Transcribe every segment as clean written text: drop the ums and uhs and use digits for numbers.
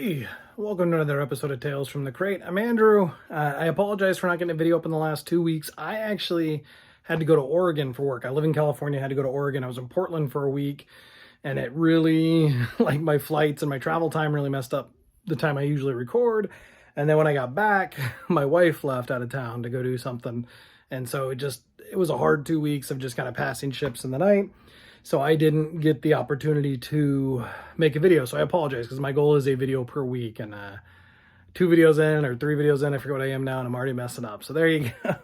Hey, welcome to another episode of Tales from the Crate. I'm Andrew. I apologize for not getting a video up in the last 2 weeks. I actually had to go to Oregon for work. I live in California, had to go to Oregon. I was in Portland for a week, and it really, like my flights and my travel time really messed up the time I usually record. And then when I got back, my wife left out of town to go do something. And so it was a hard 2 weeks of just kind of passing ships in the night. So I didn't get the opportunity to make a video. So I apologize because my goal is a video per week. And 2 videos in or 3 videos in, I forget what I am now, and I'm already messing up. So there you go.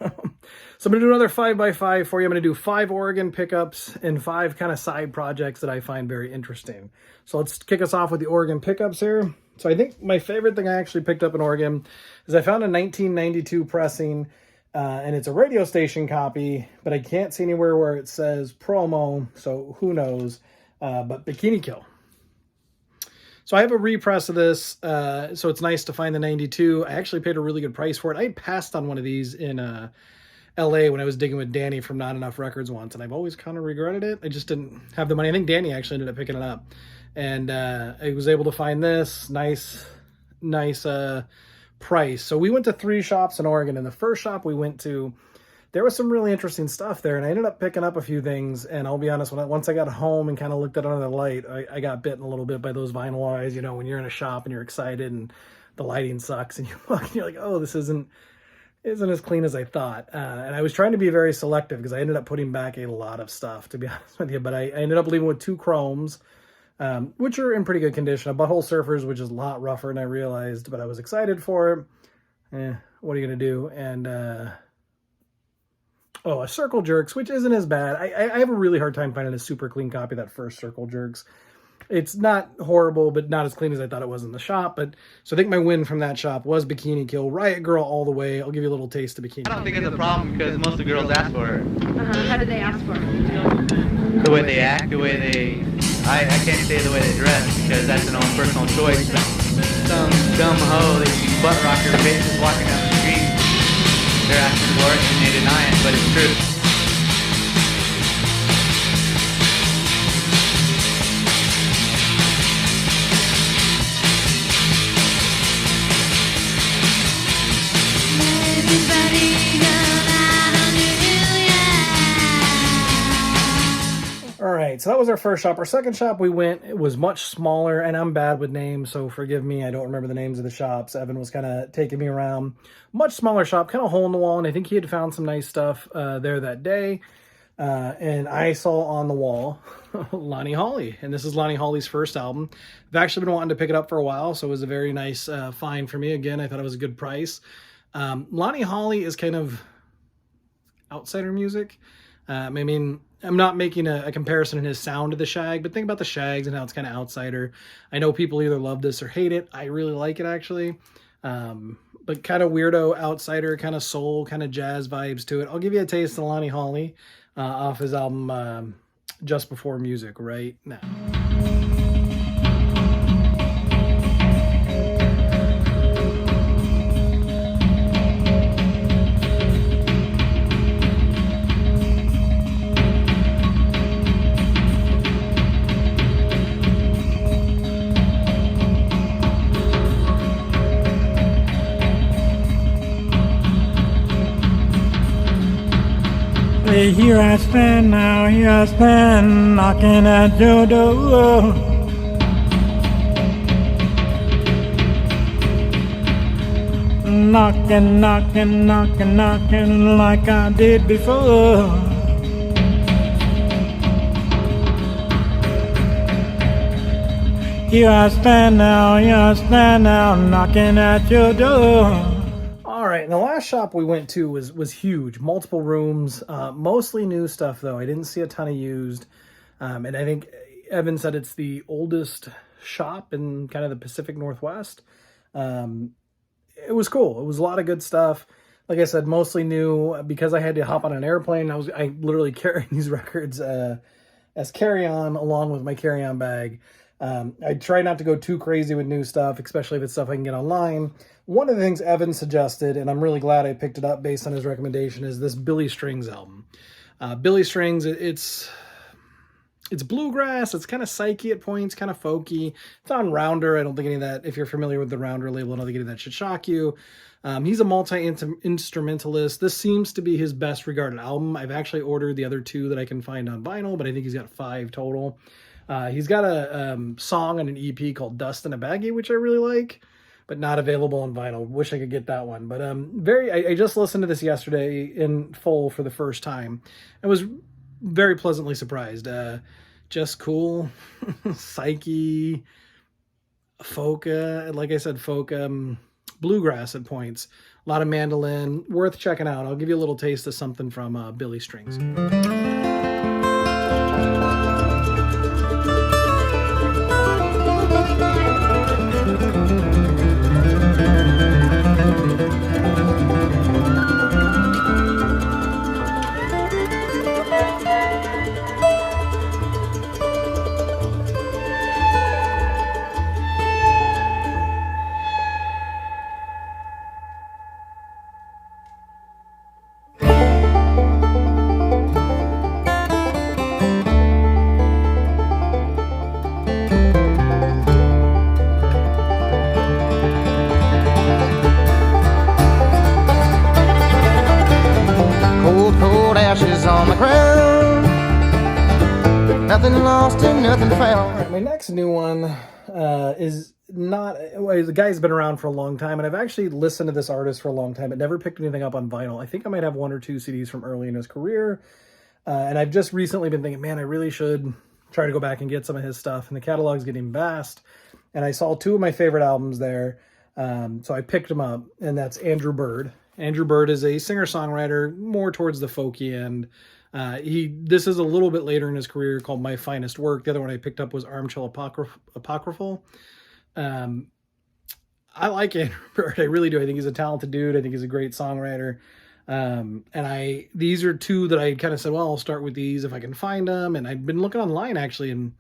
So I'm going to do another 5x5 for you. I'm going to do 5 Oregon pickups and 5 kind of side projects that I find very interesting. So let's kick us off with the Oregon pickups here. So I think my favorite thing I actually picked up in Oregon is I found a 1992 pressing. And it's a radio station copy, but I can't see anywhere where it says promo, so who knows, but Bikini Kill. So I have a repress of this, so it's nice to find the 92. I actually paid a really good price for it. I had passed on one of these in LA when I was digging with Danny from Not Enough Records once, and I've always kind of regretted it. I just didn't have the money. I think Danny actually ended up picking it up, and I was able to find this nice price. So we went to 3 shops in Oregon, and the first shop we went to, there was some really interesting stuff there, and I ended up picking up a few things. And I'll be honest, once I got home and kind of looked at it under the light, I got bitten a little bit by those vinyl eyes. You know, when you're in a shop and you're excited and the lighting sucks, and you look and you're like, oh, this isn't as clean as I thought. And I was trying to be very selective because I ended up putting back a lot of stuff, to be honest with you. But I ended up leaving with 2 chromes, which are in pretty good condition. A Butthole Surfers, which is a lot rougher than I realized, but I was excited for it. What are you going to do? And, a Circle Jerks, which isn't as bad. I have a really hard time finding a super clean copy of that first Circle Jerks. It's not horrible, but not as clean as I thought it was in the shop. But so I think my win from that shop was Bikini Kill. Riot Girl all the way. I'll give you a little taste of Bikini. I don't think it's a problem because most of the girls ask for it. How do they ask for it? The way they act, the way they... I can't say the way they dress because that's an own personal choice. Some dumb hoe that you butt rock your bitch is walking down the street. They're asking for it and they deny it, but it's true. All right, so that was our first shop. Our second shop we went, it was much smaller, and I'm bad with names, so forgive me. I don't remember the names of the shops. Evan was kind of taking me around. Much smaller shop, kind of hole in the wall, and I think he had found some nice stuff there that day. And I saw on the wall Lonnie Hawley, and this is Lonnie Hawley's first album. I've actually been wanting to pick it up for a while, so it was a very nice find for me. Again, I thought it was a good price. Lonnie Hawley is kind of outsider music. I mean, I'm not making a comparison in his sound to the Shag, but think about the Shags and how it's kind of outsider. I know people either love this or hate it. I really like it, actually. But kind of weirdo, outsider, kind of soul, kind of jazz vibes to it. I'll give you a taste of Lonnie Hawley off his album Just Before Music right now. Here I stand now, here I stand, knocking at your door. Knocking, knocking, knocking, knocking like I did before. Here I stand now, knocking at your door. All right, and the last shop we went to was huge, multiple rooms, mostly new stuff though. I didn't see a ton of used, and I think Evan said it's the oldest shop in kind of the Pacific Northwest. It was cool. It was a lot of good stuff. Like I said, mostly new because I had to hop on an airplane. I literally carried these records as carry-on along with my carry-on bag. I try not to go too crazy with new stuff, especially if it's stuff I can get online. One of the things Evan suggested, and I'm really glad I picked it up based on his recommendation, is this Billy Strings album. Billy Strings, it's it's bluegrass. It's kind of psyche at points, kind of folky. It's on Rounder. I don't think any of that, if you're familiar with the Rounder label, I don't think any of that should shock you. He's a multi-instrumentalist. This seems to be his best regarded album. I've actually ordered the other 2 that I can find on vinyl, but I think he's got 5 total. He's got a song on an EP called Dust in a Baggie, which I really like, but not available on vinyl. Wish I could get that one. But I just listened to this yesterday in full for the first time. I was very pleasantly surprised. Just cool, psyche, folk, like I said, folk, bluegrass at points. A lot of mandolin. Worth checking out. I'll give you a little taste of something from Billy Strings. On the ground, nothing lost and nothing found. All right, my next new one is not, well, the guy's been around for a long time, and I've actually listened to this artist for a long time, but never picked anything up on vinyl. I think I might have 1 or 2 CDs from early in his career, and I've just recently been thinking, man, I really should try to go back and get some of his stuff, and the catalog's getting vast, and I saw 2 of my favorite albums there, so I picked them up, and that's Andrew Bird. Andrew Bird is a singer-songwriter, more towards the folky end. This is a little bit later in his career, called My Finest Work. The other one I picked up was Armchair Apocryphal. I like Andrew Bird. I really do. I think he's a talented dude. I think he's a great songwriter. These are 2 that I kind of said, well, I'll start with these if I can find them. And I've been looking online, actually, and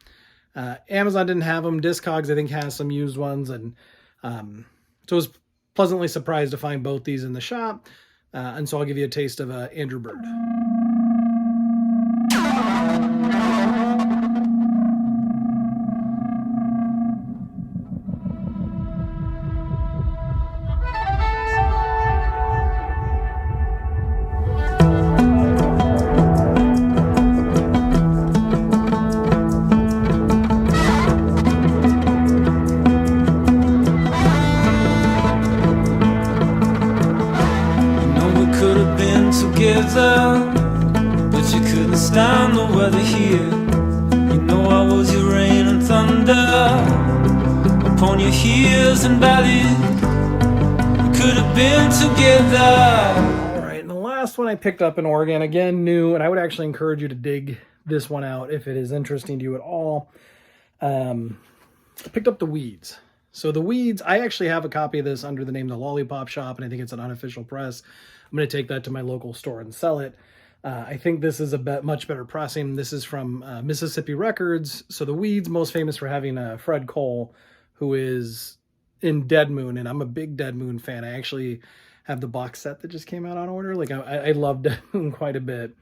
Amazon didn't have them. Discogs, I think, has some used ones. And so I was pleasantly surprised to find both these in the shop. And so I'll give you a taste of Andrew Bird. But you couldn't stand the weather here. You know I was your rain and thunder upon your hills and valleys. We could have been together. Alright, and the last one I picked up in Oregon, again new, and I would actually encourage you to dig this one out if it is interesting to you at all. I picked up The Weeds. So The Weeds, I actually have a copy of this under the name The Lollipop Shop, and I think it's an unofficial press. I'm going to take that to my local store and sell it. I think this is a much better pressing. This is from Mississippi Records. So The Weeds, most famous for having Fred Cole, who is in Dead Moon, and I'm a big Dead Moon fan. I actually have the box set that just came out on order. Like I love Dead Moon quite a bit.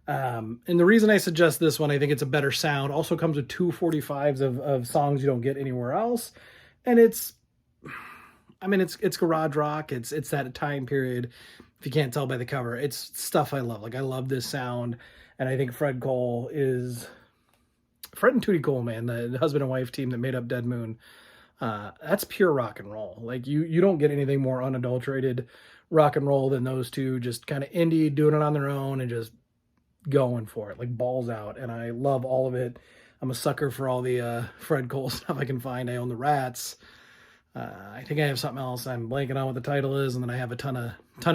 And the reason I suggest this one, I think it's a better sound. Also comes with 245s of songs you don't get anywhere else. And it's garage rock. It's that time period. If you can't tell by the cover, it's stuff I love. Like, I love this sound. And I think Fred and Tootie Cole, man, the husband and wife team that made up Dead Moon, that's pure rock and roll. Like, you don't get anything more unadulterated rock and roll than those two, just kind of indie, doing it on their own and just going for it, like balls out. And I love all of it. I'm a sucker for all the Fred Cole stuff I can find. I own the Rats. I think I have something else I'm blanking on what the title is, and then I have a ton of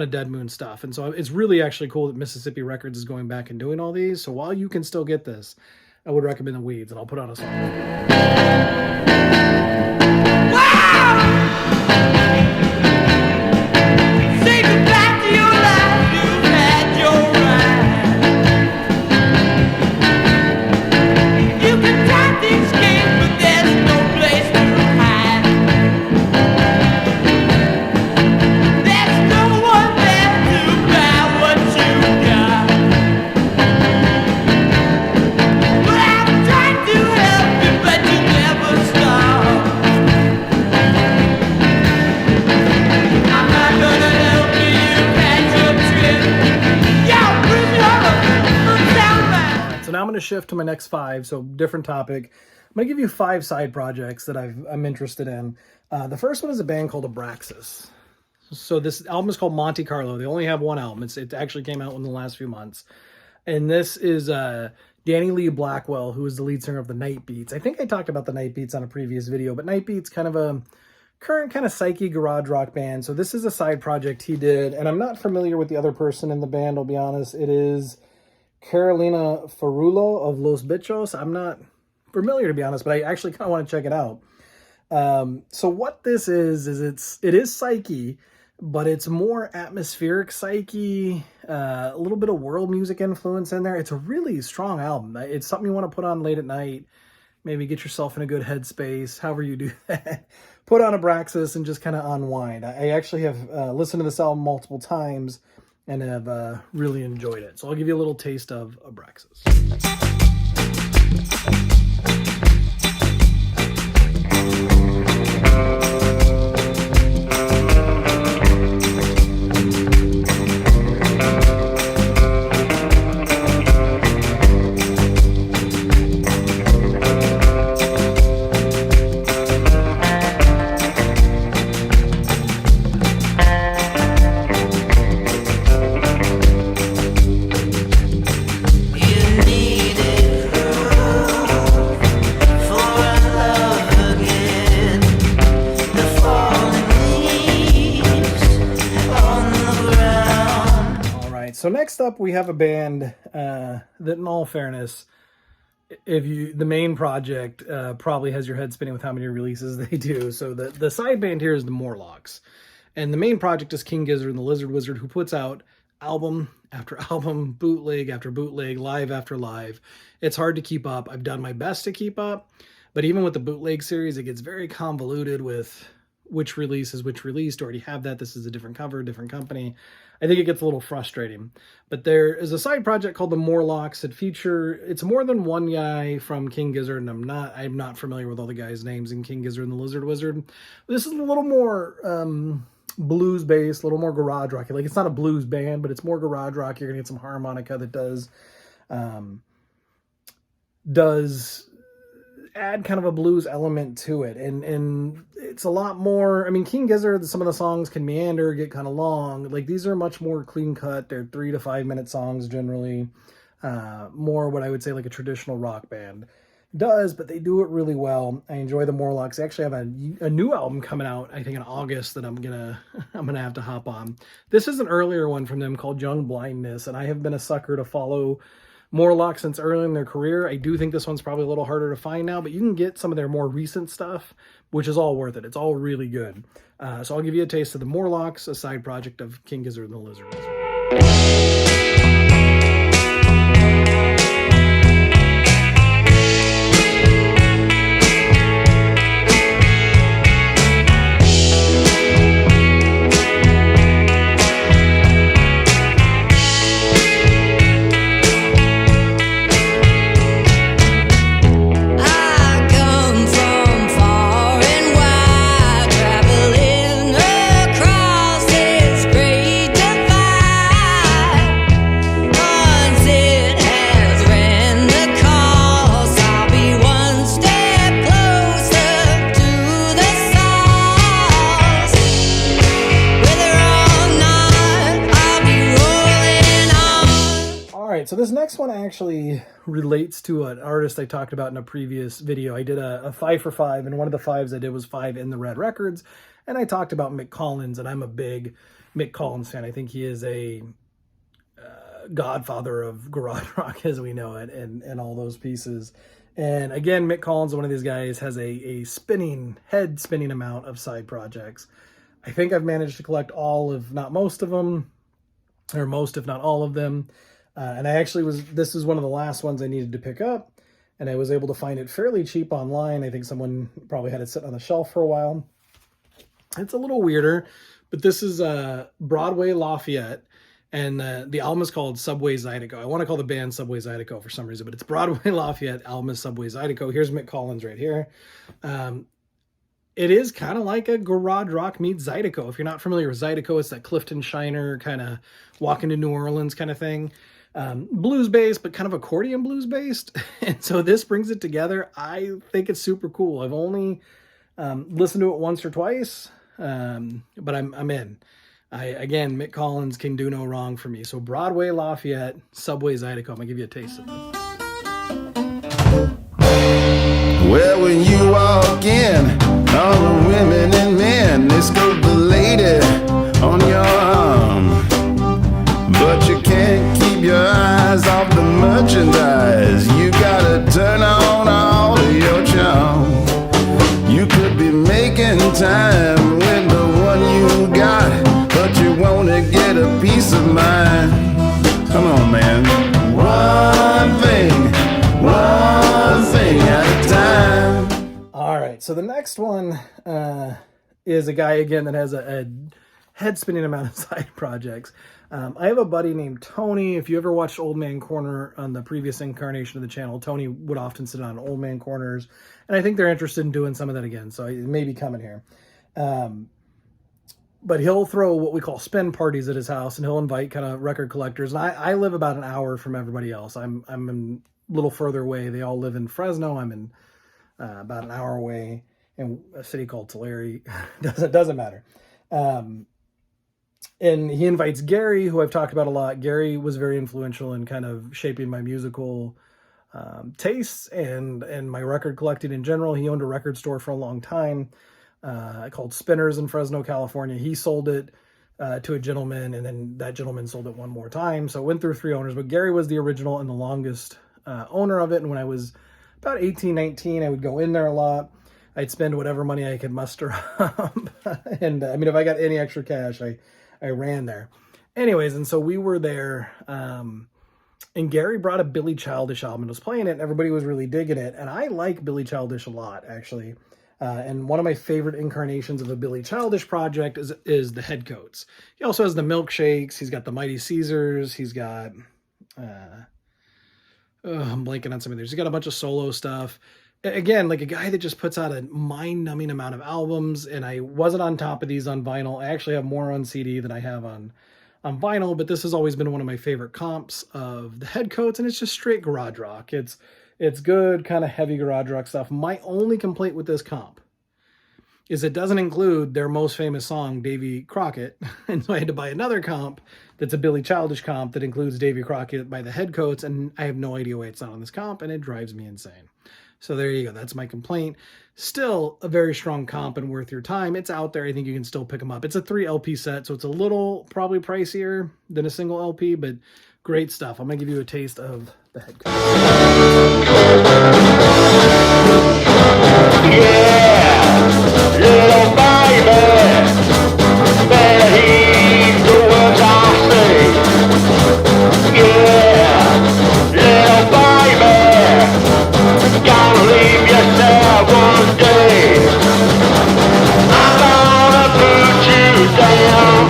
Dead Moon stuff. And so it's really actually cool that Mississippi Records is going back and doing all these. So while you can still get this, I would recommend The Weeds, and I'll put on a song. Say goodbye to your life, you've had your ride. You can tie these games, but there's no place to hide. There's no one there to buy what you got. But I'm shift to my next 5, so different topic. I'm going to give you 5 side projects that I'm interested in. The first one is a band called Abraxas. So this album is called Monte Carlo. They only have one album. It actually came out in the last few months. And this is Danny Lee Blackwell, who is the lead singer of the Night Beats. I think I talked about the Night Beats on a previous video, but Night Beats kind of a current kind of psyche garage rock band. So this is a side project he did, and I'm not familiar with the other person in the band, I'll be honest. It is Carolina Ferrulo of Los Bichos. I'm not familiar, to be honest, but I actually kind of want to check it out. So what this is it is psyche, but it's more atmospheric psyche, a little bit of world music influence in there. It's a really strong album. It's something you want to put on late at night, maybe get yourself in a good headspace, however you do that. Put on Abraxas and just kind of unwind. I actually have listened to this album multiple times and have really enjoyed it. So I'll give you a little taste of Abraxas. So next up, we have a band that, in all fairness, the main project probably has your head spinning with how many releases they do. So the side band here is the Morlocks, and the main project is King Gizzard and the Lizard Wizard, who puts out album after album, bootleg after bootleg, live after live. It's hard to keep up. I've done my best to keep up, but even with the bootleg series, it gets very convoluted with which release is which release. Do I already have that? This is a different cover, different company. I think it gets a little frustrating. But there is a side project called the Morlocks. It's more than one guy from King Gizzard, and I'm not familiar with all the guys' names in King Gizzard and the Lizard Wizard. This is a little more blues based, a little more garage rocky. Like, it's not a blues band, but it's more garage rock. You're gonna get some harmonica that does add kind of a blues element to it, and it's a lot more. I mean, King Gizzard, some of the songs can meander, get kind of long. Like, these are much more clean cut. They're 3 to 5 minute songs generally. More what I would say like a traditional rock band does, but they do it really well. I enjoy the Morlocks. They actually have a new album coming out, I think in August, that I'm gonna have to hop on. This is an earlier one from them called Young Blindness, and I have been a sucker to follow Morlocks since early in their career. I do think this one's probably a little harder to find now, but you can get some of their more recent stuff, which is all worth it. It's all really good. So I'll give you a taste of the Morlocks, a side project of King Gizzard and the Lizard Wizard. So this next one actually relates to an artist I talked about in a previous video. I did a 5 for 5, and one of the 5s I did was 5 in the Red Records, and I talked about Mick Collins, and I'm a big Mick Collins fan. I think he is a godfather of garage rock as we know it, and all those pieces. And again, Mick Collins, one of these guys, has a head spinning amount of side projects. I think I've managed to collect all, if not most of them, or most, if not all of them. And this is one of the last ones I needed to pick up, and I was able to find it fairly cheap online. I think someone probably had it sitting on the shelf for a while. It's a little weirder, but this is Broadway Lafayette, and the album is called Subway Zydeco. I want to call the band Subway Zydeco for some reason, but it's Broadway Lafayette, album is Subway Zydeco. Here's Mick Collins right here. It is kind of like a garage rock meets Zydeco. If you're not familiar with Zydeco, it's that Clifton Shiner kind of walking to New Orleans kind of thing. blues based, but kind of accordion blues based. And so this brings it together. I think it's super cool. I've only listened to it once or twice, but I'm in. Again, Mick Collins can do no wrong for me. So Broadway Lafayette, Subway Zydeco. I'm gonna give you a taste of it. Well, when you walk in, all the women and men, they scope the lady on your arm. But you can't keep your eyes off the merchandise. You gotta turn on all of your charm. You could be making time with the one you got, but you wanna get a peace of mind. Come on, man. One thing at a time. All right, so the next one is a guy, again, that has a head-spinning amount of side projects. I have a buddy named Tony. If you ever watched Old Man Corner on the previous incarnation of the channel, Tony would often sit on Old Man Corners, and I think they're interested in doing some of that again, so it may be coming here. But he'll throw what we call spin parties at his house, and he'll invite kind of record collectors. And I live about an hour from everybody else. I'm a little further away. They all live in Fresno. I'm in about an hour away in a city called Tulare. doesn't matter. And he invites Gary, who I've talked about a lot. Gary was very influential in kind of shaping my musical tastes and my record collecting in general. He owned a record store for a long time called Spinners in Fresno, California. He sold it to a gentleman, and then that gentleman sold it one more time. So it went through 3 owners, but Gary was the original and the longest owner of it. And when I was about 18, 19, I would go in there a lot. I'd spend whatever money I could muster up. And I mean, if I got any extra cash, I ran there. Anyways, and so we were there, and Gary brought a Billy Childish album and was playing it, and everybody was really digging it. And I like Billy Childish a lot, actually. And one of my favorite incarnations of a Billy Childish project is the Headcoats. He also has the Milkshakes. He's got the Mighty Caesars. He's got, I'm blanking on some of these. He's got a bunch of solo stuff. Again, like a guy that just puts out a mind-numbing amount of albums, and I wasn't on top of these on vinyl. I actually have more on CD than I have on vinyl, but this has always been one of my favorite comps of the Headcoats, and it's just straight garage rock. It's good, kind of heavy garage rock stuff. My only complaint with this comp is it doesn't include their most famous song, Davy Crockett, and so I had to buy another comp that's a Billy Childish comp that includes Davy Crockett by the Headcoats, and I have no idea why it's not on this comp, and it drives me insane. So there you go. That's my complaint. Still a very strong comp and worth your time. It's out there. I think you can still pick them up. It's a 3 LP set, so it's a little probably pricier than a single LP, but great stuff. I'm going to give you a taste of the Headcoats. Yeah, little baby, better heed the words I say. Yeah, little baby, gonna leave you sad one day. I'm gonna put you down.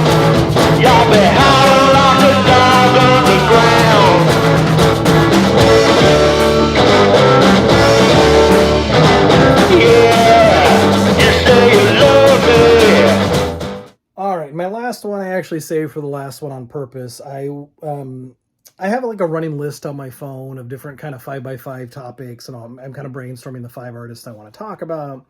You'll be howling like a dog underground. Yeah, you say you love me. All right, my last one I actually saved for the last one on purpose. I have like a running list on my phone of different kind of 5x5 topics, and I'm kind of brainstorming the 5 artists I want to talk about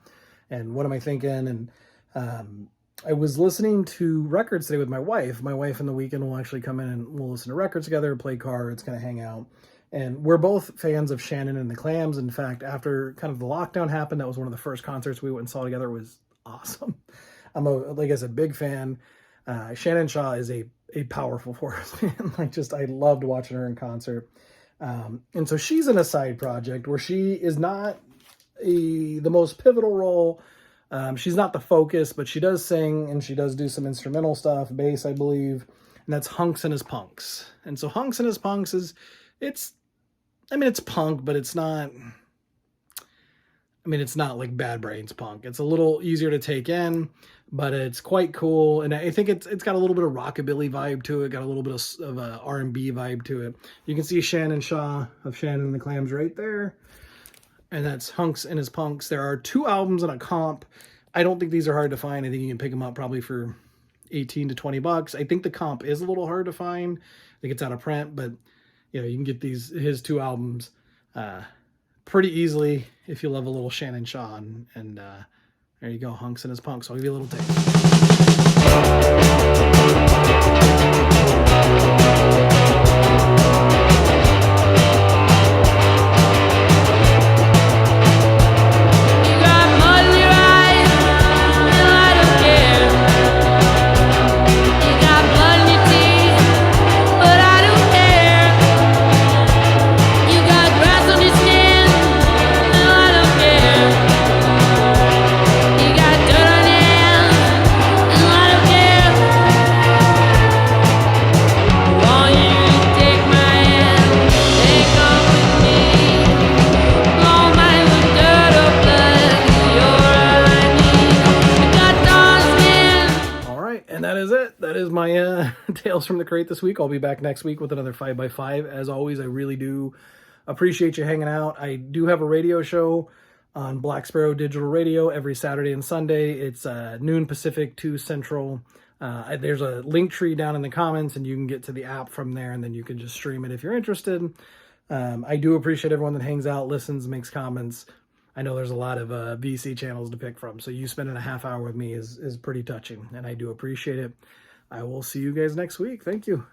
and what am I thinking. And I was listening to records today with my wife. My wife in the weekend will actually come in and we'll listen to records together, play cards, kind of hang out. And we're both fans of Shannon and the Clams. In fact, after kind of the lockdown happened, that was one of the first concerts we went and saw together. It was awesome. I'm like I said, big fan. Shannon Shaw is a powerful force, man. I loved watching her in concert. And so she's in a side project where she is not the most pivotal role. She's not the focus, but she does sing and she does do some instrumental stuff, bass, I believe. And that's Hunks and His Punks. And so Hunks and His Punks it's punk, but it's not like Bad Brains punk. It's a little easier to take in, but it's quite cool. And I think it's got a little bit of rockabilly vibe to it, got a little bit of a R&B vibe to it. You can see Shannon Shaw of Shannon and the Clams right there. And that's Hunks and His Punks. There are 2 albums and a comp. I don't think these are hard to find. I think you can pick them up probably for 18 to 20 bucks. I think the comp is a little hard to find. I think it's out of print, but you know, you can get his 2 albums pretty easily if you love a little Shannon Shaw. And there you go, Hunks and His Punks. I'll give you a little taste. That is my Tales from the Crate this week. I'll be back next week with another 5x5. As always, I really do appreciate you hanging out. I do have a radio show on Black Sparrow Digital Radio every Saturday and Sunday. It's noon Pacific, 2 Central. There's a link tree down in the comments, and you can get to the app from there, and then you can just stream it if you're interested. I do appreciate everyone that hangs out, listens, makes comments. I know there's a lot of VC channels to pick from, so you spending a half hour with me is pretty touching, and I do appreciate it. I will see you guys next week. Thank you.